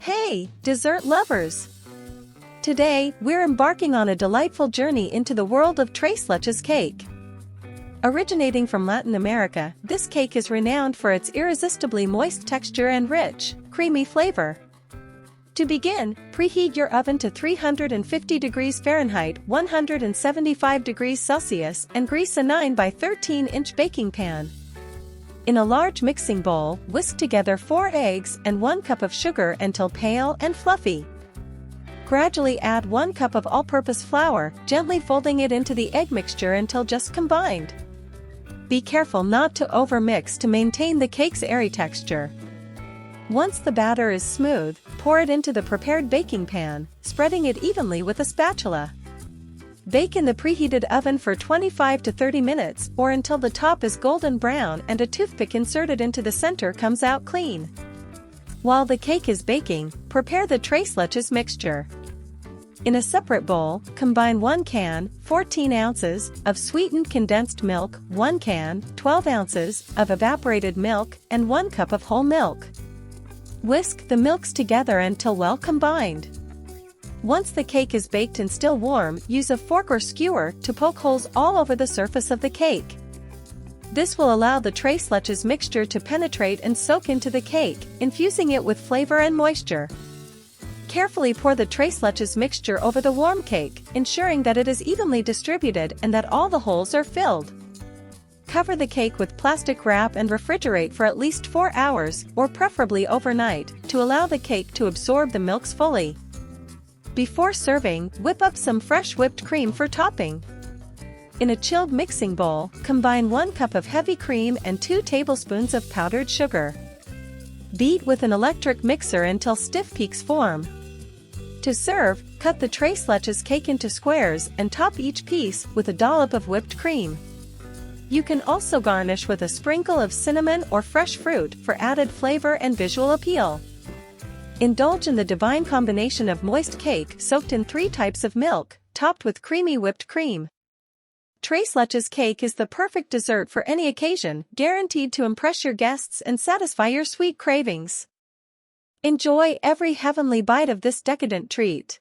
Hey, dessert lovers! Today, we're embarking on a delightful journey into the world of Tres Leches Cake. Originating from Latin America, this cake is renowned for its irresistibly moist texture and rich, creamy flavor. To begin, preheat your oven to 350 degrees Fahrenheit 175 degrees Celsius and grease a 9 by 13-inch baking pan. In a large mixing bowl, whisk together 4 eggs and 1 cup of sugar until pale and fluffy. Gradually add 1 cup of all-purpose flour, gently folding it into the egg mixture until just combined. Be careful not to overmix to maintain the cake's airy texture. Once the batter is smooth, pour it into the prepared baking pan, spreading it evenly with a spatula. Bake in the preheated oven for 25 to 30 minutes or until the top is golden brown and a toothpick inserted into the center comes out clean. While the cake is baking, prepare the Tres Leches mixture. In a separate bowl, combine 1 can, 14 ounces, of sweetened condensed milk, 1 can, 12 ounces, of evaporated milk, and 1 cup of whole milk. Whisk the milks together until well combined. Once the cake is baked and still warm, use a fork or skewer to poke holes all over the surface of the cake. This will allow the Tres Leches mixture to penetrate and soak into the cake, infusing it with flavor and moisture. Carefully pour the Tres Leches mixture over the warm cake, ensuring that it is evenly distributed and that all the holes are filled. Cover the cake with plastic wrap and refrigerate for at least 4 hours, or preferably overnight, to allow the cake to absorb the milks fully. Before serving, whip up some fresh whipped cream for topping. In a chilled mixing bowl, combine 1 cup of heavy cream and 2 tablespoons of powdered sugar. Beat with an electric mixer until stiff peaks form. To serve, cut the Tres Leches cake into squares and top each piece with a dollop of whipped cream. You can also garnish with a sprinkle of cinnamon or fresh fruit for added flavor and visual appeal. Indulge in the divine combination of moist cake soaked in 3 types of milk, topped with creamy whipped cream. Tres Leches cake is the perfect dessert for any occasion, guaranteed to impress your guests and satisfy your sweet cravings. Enjoy every heavenly bite of this decadent treat.